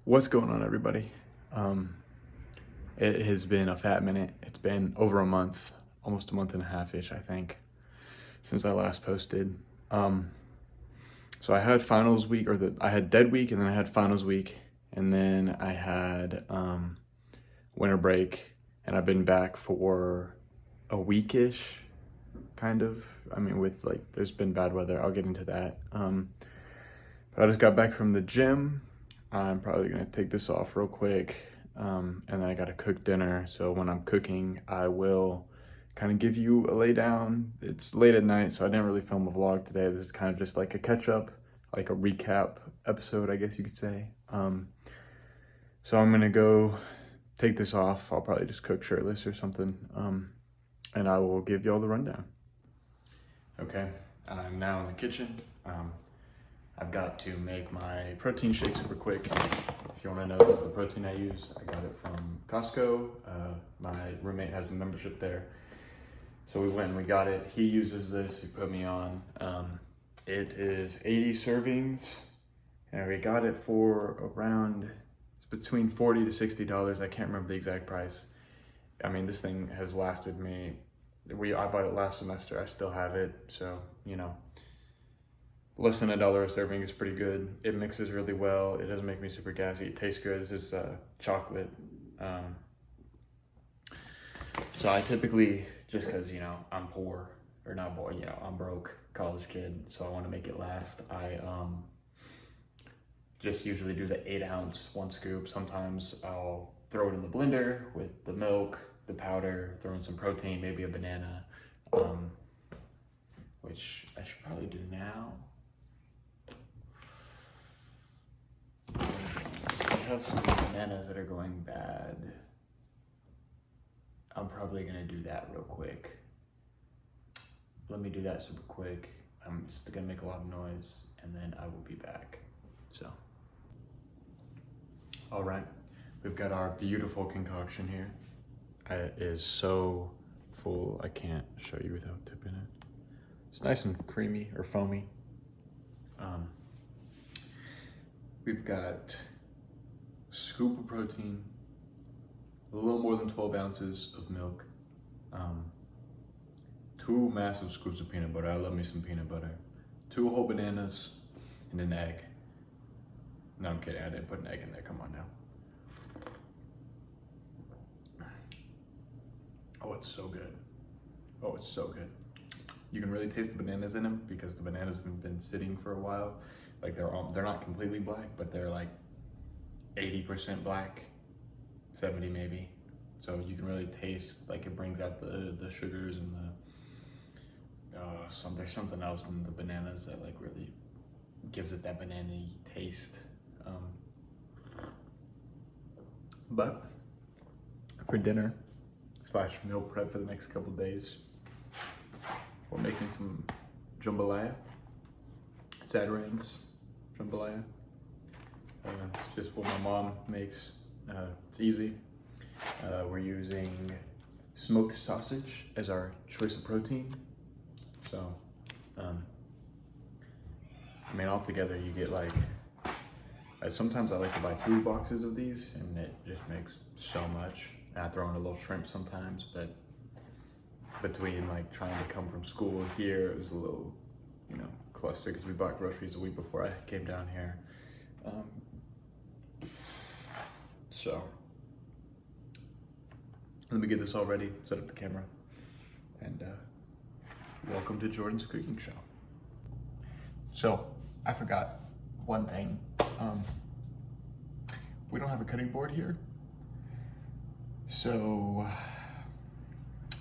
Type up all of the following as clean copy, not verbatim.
What's going on, everybody? It has been a fat minute. It's been over a month, almost a month and a half-ish, I think, since I last posted. So I had finals week, I had dead week, and then I had finals week, and then I had winter break, and I've been back for a week-ish, kind of. I mean, there's been bad weather. I'll get into that. But I just got back from the gym. I'm probably gonna take this off real quick, and then I gotta cook dinner. So when I'm cooking, I will kind of give you a lay down. It's late at night, so I didn't really film a vlog today. This is kind of just like a catch up, like a recap episode, I guess you could say. So I'm gonna go take this off. I'll probably just cook shirtless or something, and I will give y'all the rundown. Okay, I'm now in the kitchen. I've got to make my protein shake super quick. If you want to know, this is the protein I use. I got it from Costco. My roommate has a membership there. So we went and we got it. He uses this, he put me on. It is 80 servings, and we got it for around, it's between $40 to $60. I can't remember the exact price. I mean, this thing has lasted me, I bought it last semester, I still have it, so, you know. Less than $1 a serving is pretty good. It mixes really well. It doesn't make me super gassy. It tastes good. This is chocolate. So I typically, just because, you know, I'm poor, or not poor, you know, I'm broke, college kid, so I want to make it last. I just usually do the 8-ounce, 1 scoop. Sometimes I'll throw it in the blender with the milk, the powder, throw in some protein, maybe a banana, which I should probably do now. I have some bananas that are going bad. I'm probably gonna do that real quick. Let me do that super quick. I'm just gonna make a lot of noise and then I will be back. So, all right, we've got our beautiful concoction here. It is so full, I can't show you without tipping it. It's nice and creamy or foamy. We've got a scoop of protein, a little more than 12 ounces of milk, 2 massive scoops of peanut butter. I love me some peanut butter. 2 whole bananas and an egg. No, I'm kidding, I didn't put an egg in there, come on now. Oh, it's so good. Oh, it's so good. You can really taste the bananas in them because the bananas have been sitting for a while. Like they're not completely black, but they're like 80% black, 70 maybe. So you can really taste, like it brings out the sugars and there's something else in the bananas that like really gives it that banana-y taste. But for dinner / meal prep for the next couple days, we're making some jambalaya, Zatarain's jambalaya. It's just what my mom makes. It's easy. We're using smoked sausage as our choice of protein. So, I mean, altogether you get like, sometimes I like to buy 2 boxes of these and it just makes so much. And I throw in a little shrimp sometimes, but between like trying to come from school here, it was a little, you know, cluster because we bought groceries a week before I came down here. So let me get this all ready, set up the camera, and welcome to Jordan's cooking show. So I forgot one thing. We don't have a cutting board here, so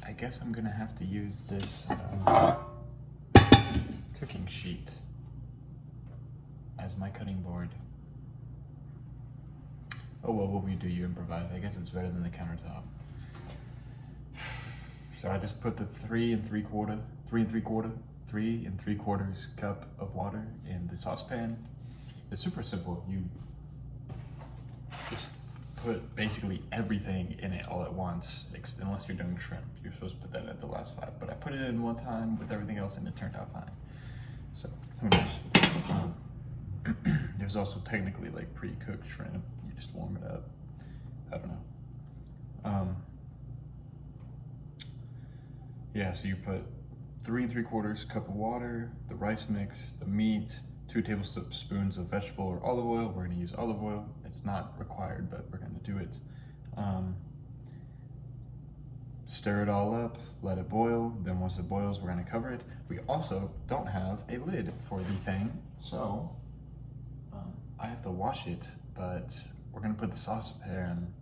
I guess I'm gonna have to use this cooking sheet as my cutting board. Oh well, what we do, you improvise. I guess it's better than the countertop. So I just put the 3 3/4 cup of water in the saucepan. It's super simple. You just put basically everything in it all at once, unless you're doing shrimp. You're supposed to put that at the last 5, but I put it in one time with everything else and it turned out fine. So who knows? There's also technically like pre-cooked shrimp. You just warm it up. I don't know. Yeah, so you put 3 3/4 cup of water, the rice mix, the meat, 2 tablespoons of vegetable or olive oil. We're gonna use olive oil. It's not required, but we're gonna do it. Stir it all up, let it boil. Then once it boils, we're gonna cover it. We also don't have a lid for the thing, so I have to wash it, but we're gonna put the saucepan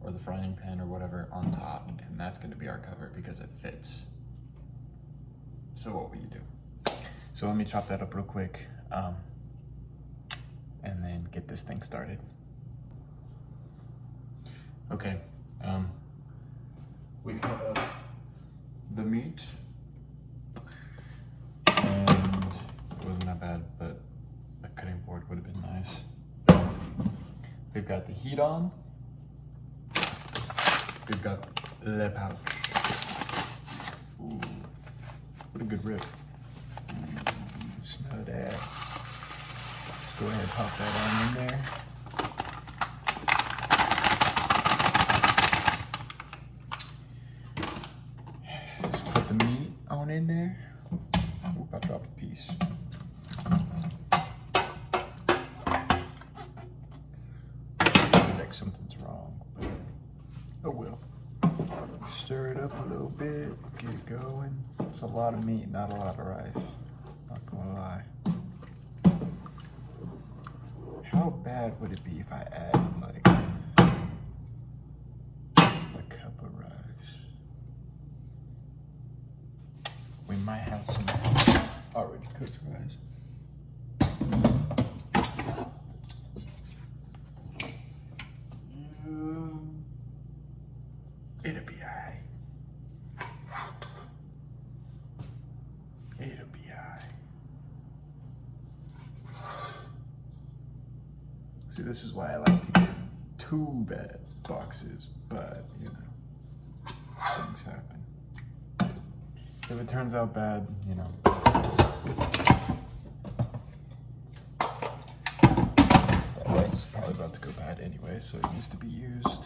or the frying pan or whatever on top, and that's gonna be our cover because it fits. So what will you do? So let me chop that up real quick, and then get this thing started. Okay, we cut up the meat, and it wasn't that bad, but a cutting board would have been nice. We've got the heat on. We've got le pouch. Ooh, what a good rip. Smell that. Go ahead, pop that on in there. Just put the meat on in there. Oop, I dropped a piece. Like something's wrong, but oh well. Stir it up a little bit, get it going. It's a lot of meat, not a lot of rice. Not gonna lie. How bad would it be if I added like a cup of rice? We might have some already cooked rice. It'll be alright. It'll be alright. See, this is why I like to get 2 bad boxes, but you know, things happen. If it turns out bad, you know. That rice is probably about to go bad anyway, so it needs to be used.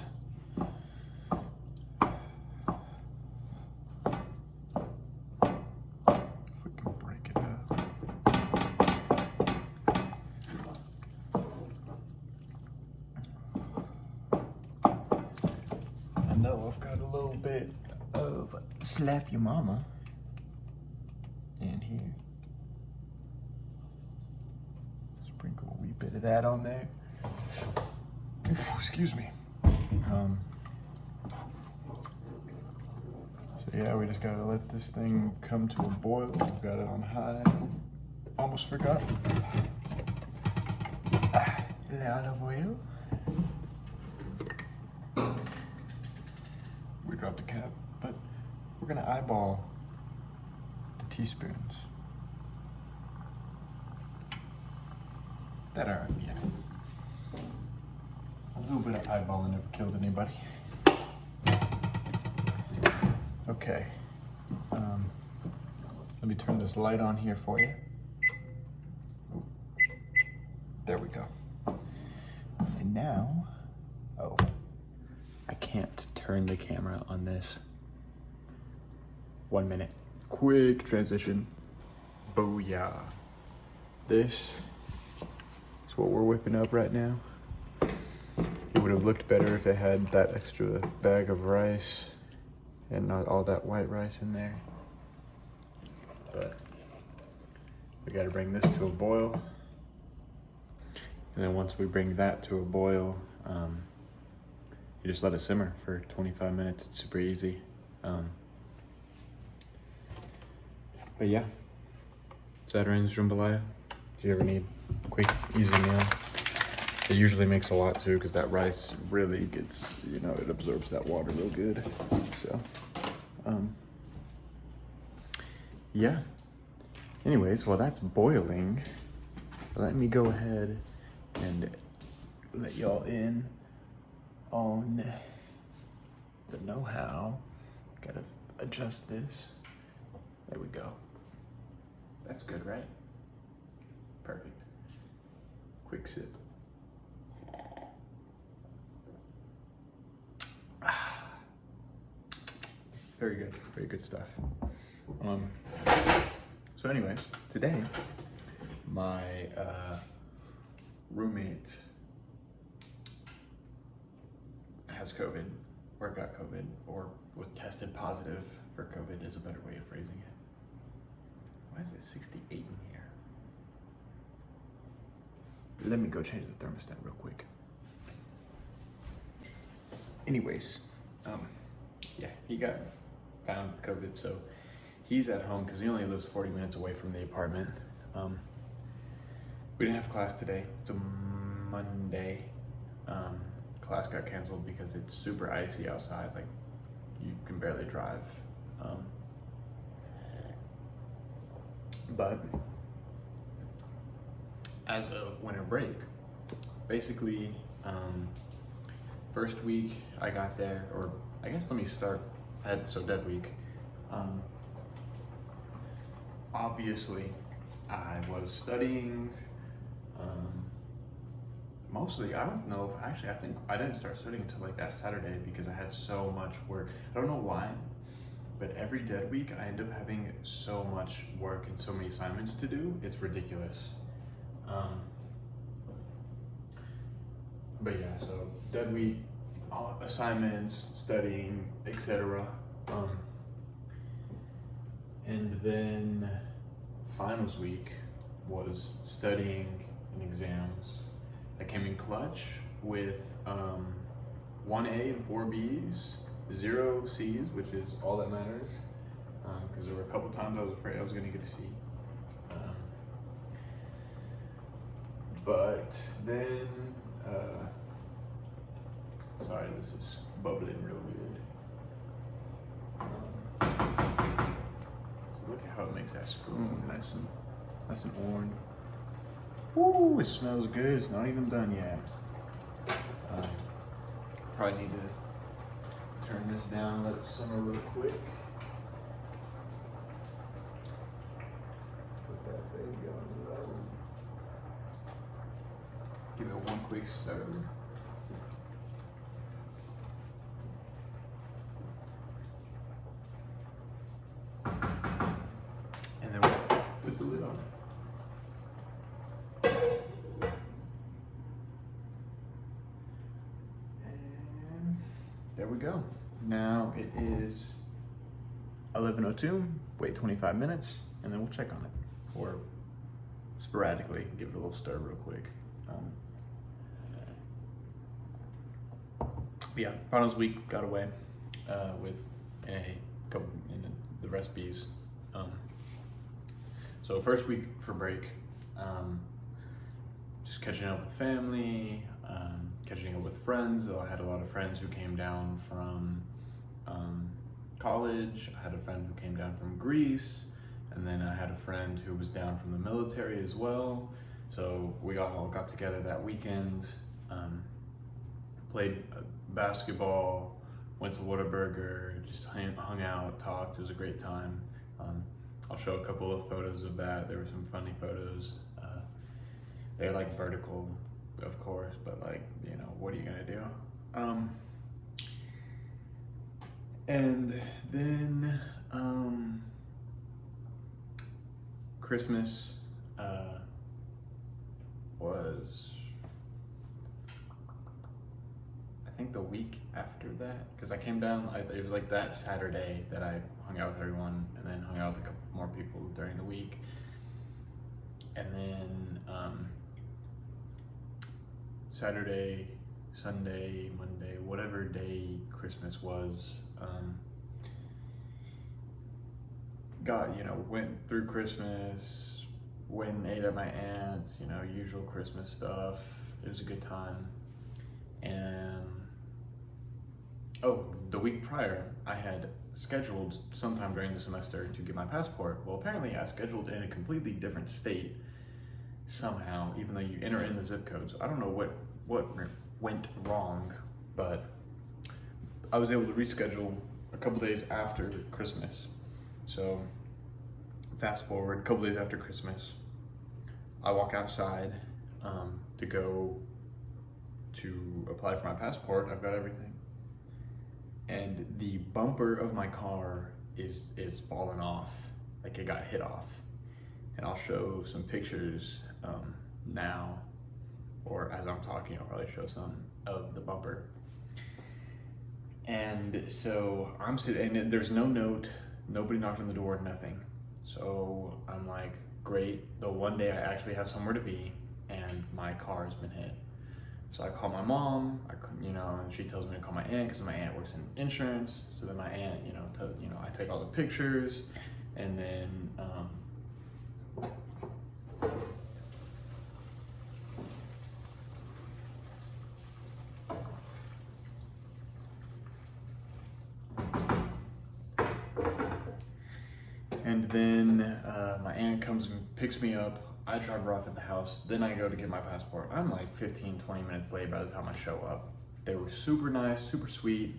I've got a little bit of slap your mama in here. Sprinkle a wee bit of that on there. Excuse me. So yeah, we just gotta let this thing come to a boil. We've got it on high. Almost forgot. Olive oil. We dropped the cap, but we're gonna eyeball the teaspoons. That are, yeah. A little bit of eyeballing never killed anybody. Okay. Let me turn this light on here for you. Ooh. There we go. And now, oh, I can't turn the camera on this. 1 minute. Quick transition. Booyah. This is what we're whipping up right now. It would have looked better if it had that extra bag of rice and not all that white rice in there. But we gotta bring this to a boil. And then once we bring that to a boil, you just let it simmer for 25 minutes. It's super easy. But yeah, Zatarain's jambalaya. If you ever need a quick, easy meal. It usually makes a lot too, because that rice really gets, you know, it absorbs that water real good. So, yeah. Anyways, while that's boiling, let me go ahead and let y'all in on the know-how. Gotta adjust this. There we go. That's good, right? Perfect. quick sip. Very good stuff. So anyways, today, my roommate has COVID, or got COVID, or was tested positive for COVID is a better way of phrasing it. Why is it 68 in here? Let me go change the thermostat real quick. Anyways, yeah, he got found with COVID, so he's at home because he only lives 40 minutes away from the apartment. We didn't have class today. It's a Monday. Class got canceled because it's super icy outside. Like, you can barely drive. But as of winter break, basically, first week I got there, or I guess let me start dead week. Obviously, I was studying. Mostly, I don't know if I think I didn't start studying until like that Saturday because I had so much work. I don't know why, but every dead week I end up having so much work and so many assignments to do. It's ridiculous. But yeah, so dead week, all assignments, studying, etc. And then finals week was studying and exams. I came in clutch with 1A and 4 Bs, 0 Cs, which is all that matters, because there were a couple times I was afraid I was going to get a C. But then, sorry, this is bubbling real good. So look at how it makes that spoon nice and orange. Ooh, it smells good. It's not even done yet. Probably need to turn this down, let it simmer real quick. Put that baby on low. Give it one quick stir. And then we'll put the lid on it. There we go. Now it is 11:02. Wait 25 minutes, and then we'll check on it, or sporadically give it a little stir real quick. Yeah, finals week got away with a couple in the rest Bs. So first week for break, just catching up with family. Catching up with friends. I had a lot of friends who came down from college. I had a friend who came down from Greece, and then I had a friend who was down from the military as well. So we all got together that weekend, played basketball, went to Whataburger, just hung out, talked. It was a great time. I'll show a couple of photos of that. There were some funny photos. They're like vertical, of course, but like, you know, what are you gonna do? And then Christmas was, I think, the week after that, because I came down, it was like that Saturday that I hung out with everyone, and then hung out with a couple more people during the week. And then Saturday, Sunday, Monday, whatever day Christmas was, went through Christmas, went and ate at my aunt's, usual Christmas stuff. It was a good time. And the week prior, I had scheduled sometime during the semester to get my passport. Well, apparently I scheduled in a completely different state somehow, even though you enter in the zip codes. I don't know what went wrong, but I was able to reschedule a couple days after Christmas. So fast forward, a couple days after Christmas, I walk outside to go to apply for my passport. I've got everything. And the bumper of my car is falling off, like it got hit off. And I'll show some pictures now, or as I'm talking, I'll probably show some of the bumper. And so I'm sitting, and there's no note, nobody knocked on the door, nothing. So I'm like, great, the one day I actually have somewhere to be, and my car has been hit. So I call my mom, and she tells me to call my aunt because my aunt works in insurance. So then my aunt, I take all the pictures, and then my aunt comes and picks me up. I drop her off at the house, then I go to get my passport. I'm like 15, 20 minutes late by the time I show up. They were super nice, super sweet.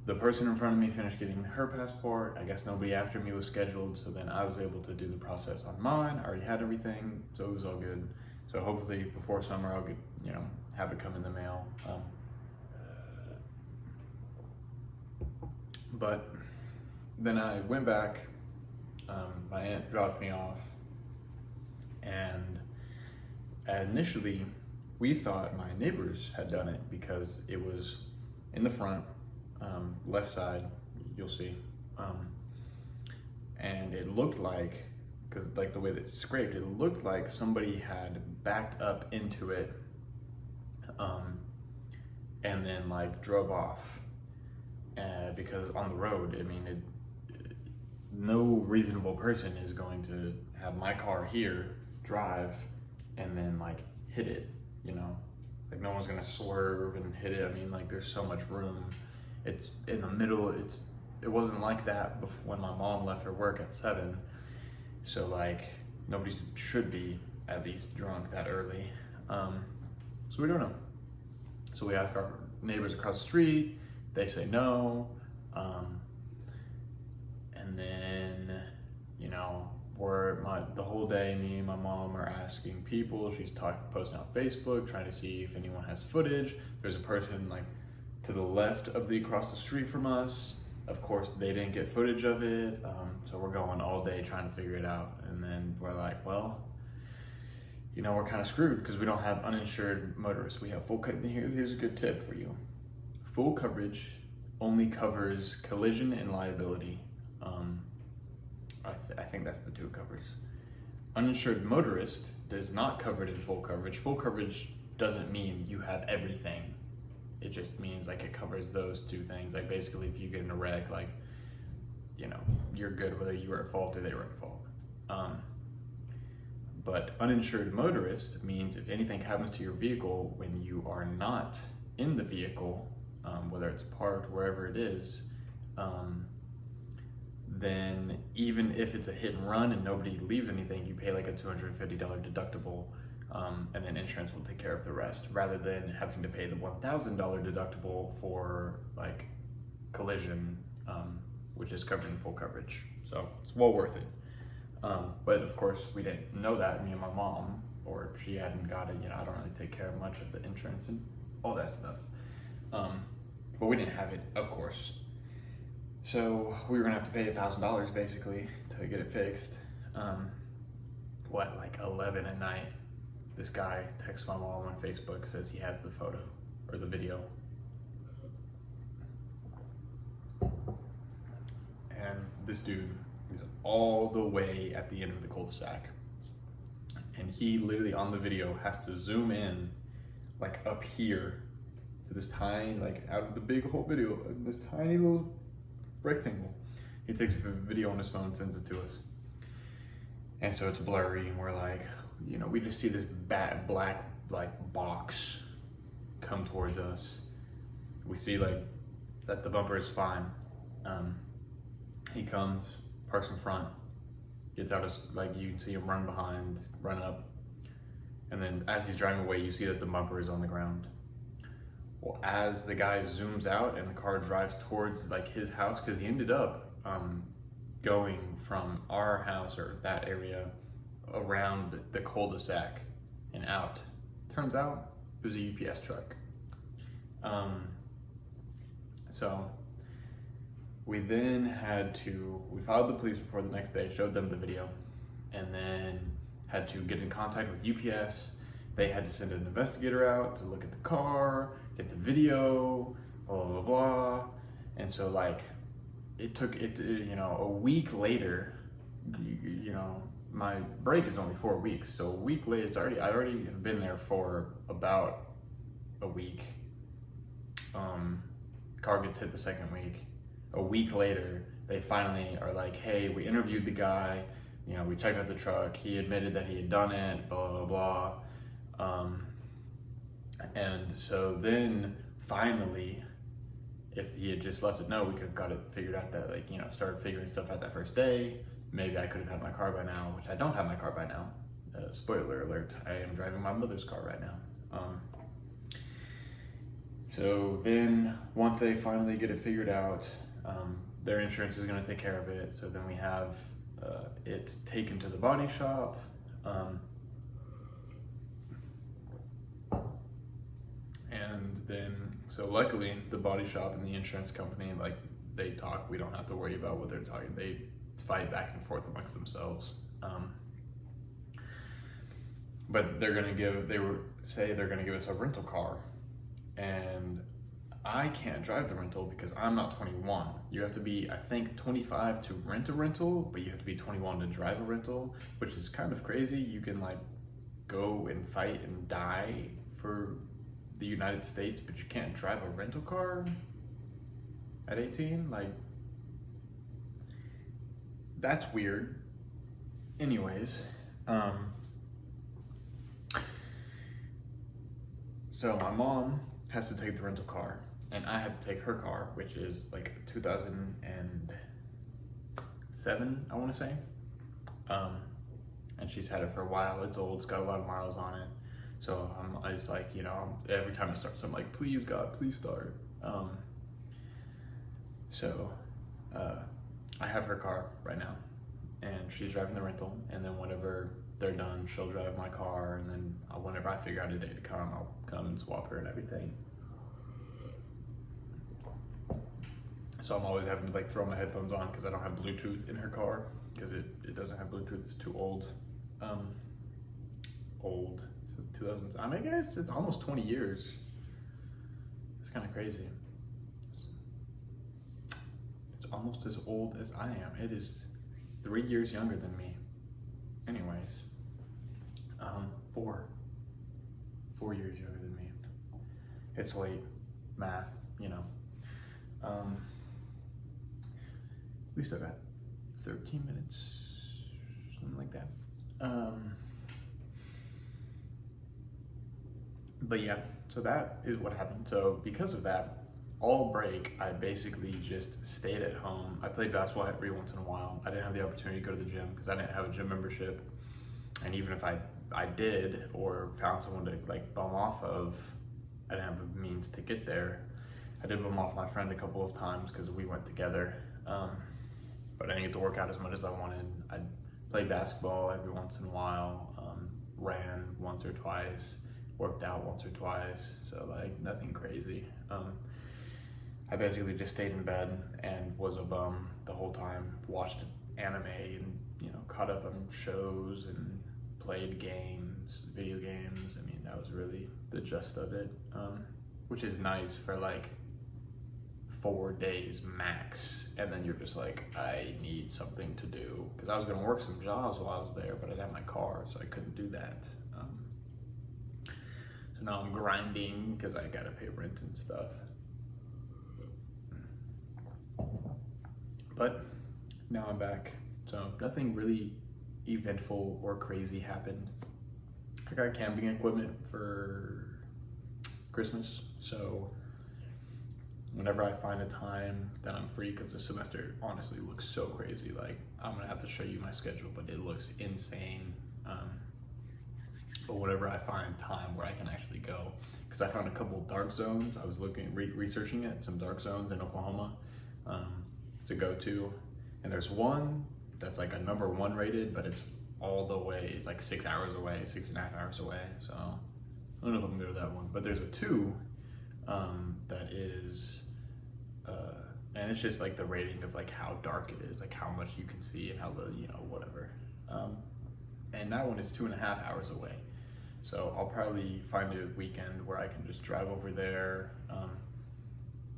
The person in front of me finished getting her passport. I guess nobody after me was scheduled, so then I was able to do the process on mine. I already had everything, so it was all good. So hopefully before summer I'll get, have it come in the mail. But then I went back, my aunt dropped me off, and initially we thought my neighbors had done it because it was in the front, left side, you'll see, and it looked like, because like the way that it scraped, it looked like somebody had backed up into it and then like drove off, because on the road, no reasonable person is going to have my car here, drive, and then like hit it, like no one's gonna swerve and hit it. There's so much room. It's in the middle. It wasn't like that when my mom left for work at 7. So like nobody should be at least drunk that early. So we don't know. So we ask our neighbors across the street, they say no. And then, the whole day, me and my mom are asking people. She's posting on Facebook, trying to see if anyone has footage. There's a person like to the left of across the street from us. Of course, they didn't get footage of it. So we're going all day trying to figure it out. And then we're like, well, we're kind of screwed because we don't have uninsured motorists. We have full coverage. Here's a good tip for you. Full coverage only covers collision and liability. I think that's the two it covers. Uninsured motorist is not covered in full coverage. Full coverage doesn't mean you have everything. It just means like it covers those two things. Like basically if you get in a wreck, like, you're good whether you were at fault or they were at fault. But uninsured motorist means if anything happens to your vehicle when you are not in the vehicle, whether it's parked, wherever it is, then even if it's a hit and run and nobody leaves anything, you pay like a $250 deductible, and then insurance will take care of the rest, rather than having to pay the $1,000 deductible for like collision, which is covered in full coverage. So it's well worth it. But of course we didn't know that, me and my mom, or she hadn't got it. I don't really take care of much of the insurance and all that stuff. But we didn't have it, of course. So we were gonna have to pay $1,000 basically to get it fixed. Like 11 at night, this guy texts my mom on Facebook, says he has the photo or the video. And this dude is all the way at the end of the cul-de-sac. And he literally on the video has to zoom in like up here to this tiny, like out of the big whole video, this tiny little rectangle. He takes a video on his phone, sends it to us. And so it's blurry and we're like, we just see this black like box come towards us. We see like that the bumper is fine. He comes, parks in front, gets out of, like you can see him run behind, run up. And then as he's driving away, you see that the bumper is on the ground. Well, as the guy zooms out and the car drives towards like his house, because he ended up going from our house or that area around the cul-de-sac and out. Turns out it was a UPS truck. So we then we filed the police report the next day, showed them the video, and then had to get in contact with UPS. They had to send an investigator out to look at the car, get the video, blah, blah, blah. And so like, it took a week later, my break is only 4 weeks. So a week later, I already have been there for about a week. Car gets hit the second week. A week later, they finally are like, hey, we interviewed the guy, we checked out the truck, he admitted that he had done it, blah, blah, blah. And so then finally, if he had just left it know, we could have got it figured out that started figuring stuff out that first day. Maybe I could have had my car by now, which I don't have my car by now. Spoiler alert, I am driving my mother's car right now. So then once they finally get it figured out, their insurance is gonna take care of it. So then we have it taken to the body shop. And then, so luckily the body shop and the insurance company, like they talk, we don't have to worry about what they're talking. They fight back and forth amongst themselves. But they're gonna give us a rental car. And I can't drive the rental because I'm not 21. You have to be, I think, 25 to rent a rental, but you have to be 21 to drive a rental, which is kind of crazy. You can like go and fight and die for the United States, but you can't drive a rental car at 18. Like, that's weird. Anyways, so my mom has to take the rental car, and I had to take her car, which is like 2007, I want to say. And she's had it for a while. It's old, it's got a lot of miles on it. So I was like, every time it starts, I'm like, please God, please start. I have her car right now, and she's driving the rental, and then whenever they're done, she'll drive my car, and then whenever I figure out a day to come, I'll come and swap her and everything. So I'm always having to like throw my headphones on because I don't have Bluetooth in her car because it doesn't have Bluetooth. It's too old. It's 2000. I guess it's almost 20 years. It's kind of crazy. It's almost as old as I am. It is 3 years younger than me. Anyways, 4 years younger than me. It's late, math, we still got 13 minutes, something like that. But yeah, so that is what happened. So because of that, all break, I basically just stayed at home. I played basketball every once in a while. I didn't have the opportunity to go to the gym because I didn't have a gym membership. And even if I did, or found someone to like bum off of, I didn't have a means to get there. I did bum off my friend a couple of times because we went together. But I didn't get to work out as much as I wanted. I played basketball every once in a while, ran once or twice, worked out once or twice, so like nothing crazy. I basically just stayed in bed and was a bum the whole time, watched anime and caught up on shows and played games, video games. I mean, that was really the gist of it, which is nice for like 4 days max, and then you're just like, I need something to do, because I was going to work some jobs while I was there, but I didn't have my car, so I couldn't do that. So now I'm grinding because I gotta pay rent and stuff. But now I'm back, so nothing really eventful or crazy happened. I got camping equipment for Christmas, so whenever I find a time that I'm free, because the semester honestly looks so crazy, like I'm gonna have to show you my schedule, but it looks insane. But whenever I find time where I can actually go, because I found a couple dark zones, I was researching it, some dark zones in Oklahoma to go to, and there's one that's like a #1 rated, but it's all the way is like 6 hours away, 6.5 hours away. So I don't know if I'm gonna go to that one, but there's a 2 that is, and it's just like the rating of like how dark it is, like how much you can see and how little, you know, whatever. And that one is 2.5 hours away. So I'll probably find a weekend where I can just drive over there,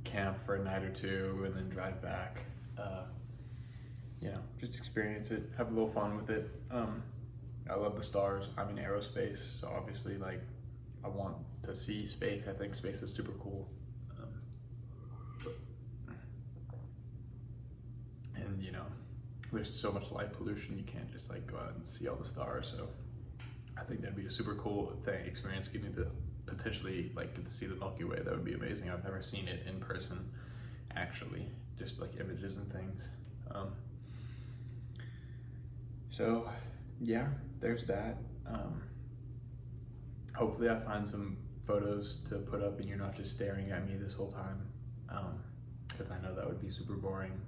camp for a night or 2, and then drive back. You know, just experience it, have a little fun with it. I love the stars. I'm in aerospace, so obviously, like, I want to see space. I think space is super cool. And you know, there's so much light pollution, you can't just like go out and see all the stars. So I think that'd be a super cool experience, getting to potentially like get to see the Milky Way. That would be amazing. I've never seen it in person, actually, just like images and things. So yeah, there's that. Hopefully I find some photos to put up and you're not just staring at me this whole time, because I know that would be super boring.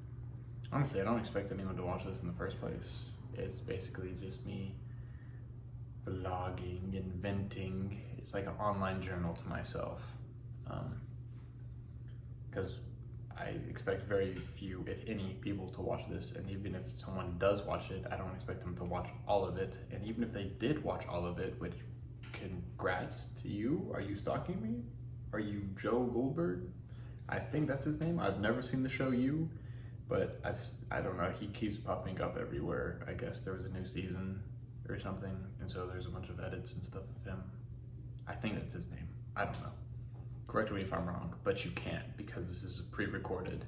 Honestly, I don't expect anyone to watch this in the first place. It's basically just me vlogging and venting. It's like an online journal to myself, because I expect very few, if any, people to watch this, and even if someone does watch it, I don't expect them to watch all of it. And even if they did watch all of it, which, congrats to you. Are you stalking me? Are you Joe Goldberg? I think that's his name. I've never seen the show You, but I don't know, he keeps popping up everywhere. I guess there was a new season or something, and so there's a bunch of edits and stuff of him. I think that's his name. I don't know. Correct me if I'm wrong, but you can't, because this is pre-recorded,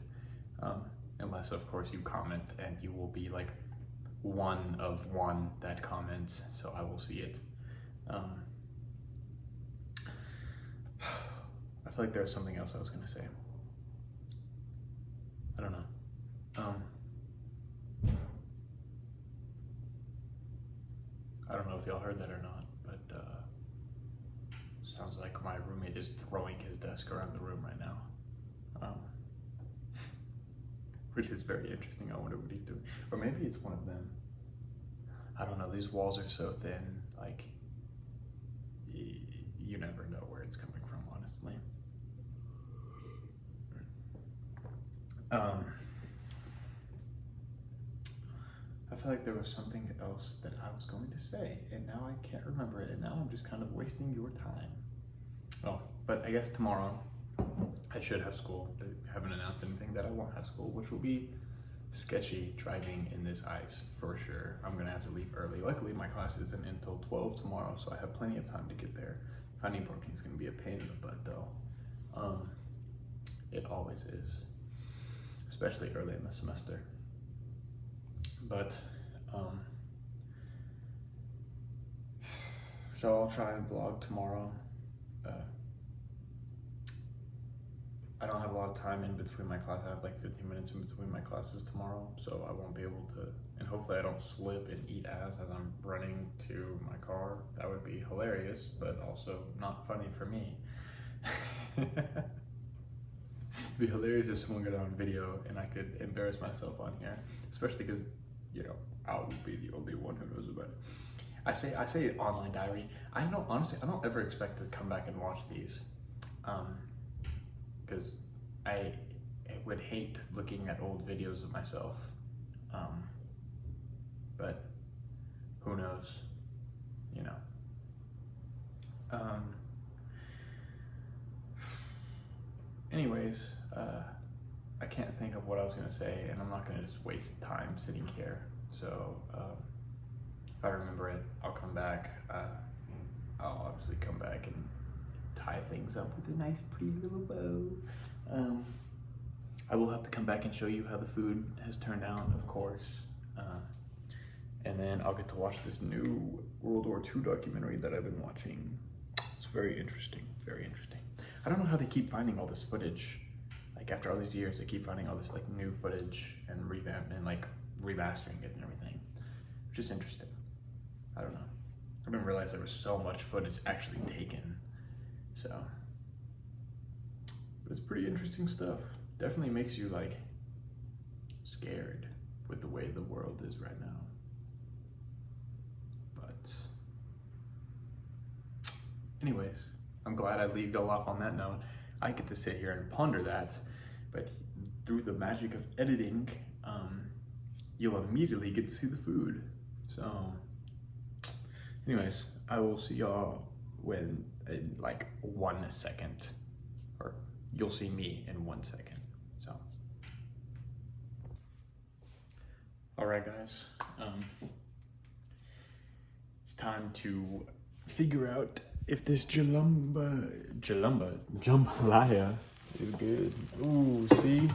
unless of course you comment, and you will be like one of one that comments, so I will see it. I feel like there was something else I was gonna say. I don't know. I don't know if y'all heard that or not, but sounds like my roommate is throwing his desk around the room right now, which is very interesting. I wonder what he's doing, or maybe it's one of them. I don't know. These walls are so thin, like you never know where it's coming from, honestly. I feel like there was something else that I was going to say, and now I can't remember it, and now I'm just kind of wasting your time. Oh, but I guess tomorrow I should have school. They haven't announced anything that I won't have school, which will be sketchy driving in this ice for sure. I'm gonna have to leave early. Luckily, my class isn't until 12 tomorrow, so I have plenty of time to get there. Finding parking is gonna be a pain in the butt though. It always is, especially early in the semester. But so I'll try and vlog tomorrow. I don't have a lot of time in between my class. I have like 15 minutes in between my classes tomorrow, so I won't be able to, and hopefully I don't slip and eat ass as I'm running to my car. That would be hilarious, but also not funny for me. It'd be hilarious if someone got on video and I could embarrass myself on here, especially because, you know, I would be the only one who knows about it. I say online diary. I don't, honestly, I don't ever expect to come back and watch these, because I would hate looking at old videos of myself, but who knows, you know. Anyways, I can't think of what I was gonna say, and I'm not gonna just waste time sitting here. So if I remember it, I'll come back. I'll obviously come back and tie things up with a nice pretty little bow. I will have to come back and show you how the food has turned out, of course. And then I'll get to watch this new World War II documentary that I've been watching. It's very interesting, very interesting. I don't know how they keep finding all this footage. Like after all these years, they keep finding all this like new footage and like remastering it and everything, which is interesting. I don't know. I didn't realize there was so much footage actually taken. So, but it's pretty interesting stuff. Definitely makes you like scared with the way the world is right now. anyways, I'm glad I leave y'all off on that note. I get to sit here and ponder that, but through the magic of editing, you'll immediately get to see the food. So, anyways, I will see y'all in like 1 second, or you'll see me in 1 second. So, all right, guys, it's time to figure out if this jambalaya is good. Ooh, see?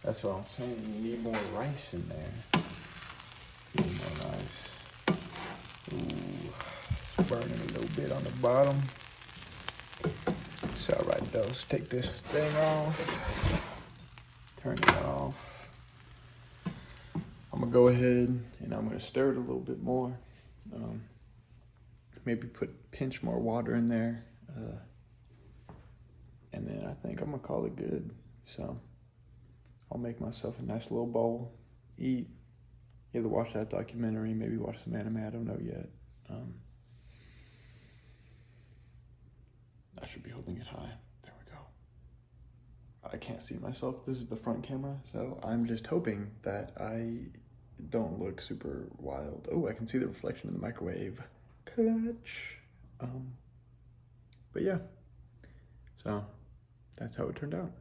That's what I'm saying. You need more rice in there. Need more rice. Ooh, it's burning a little bit on the bottom. It's all right though. Let's take this thing off. Turn it off. I'm gonna go ahead and I'm gonna stir it a little bit more. Maybe pinch more water in there. And then I think I'm gonna call it good. So I'll make myself a nice little bowl, eat, either watch that documentary, maybe watch some anime, I don't know yet. I should be holding it high. There we go. I can't see myself. This is the front camera, so I'm just hoping that I don't look super wild. Oh, I can see the reflection in the microwave. Clutch. But yeah, so that's how it turned out.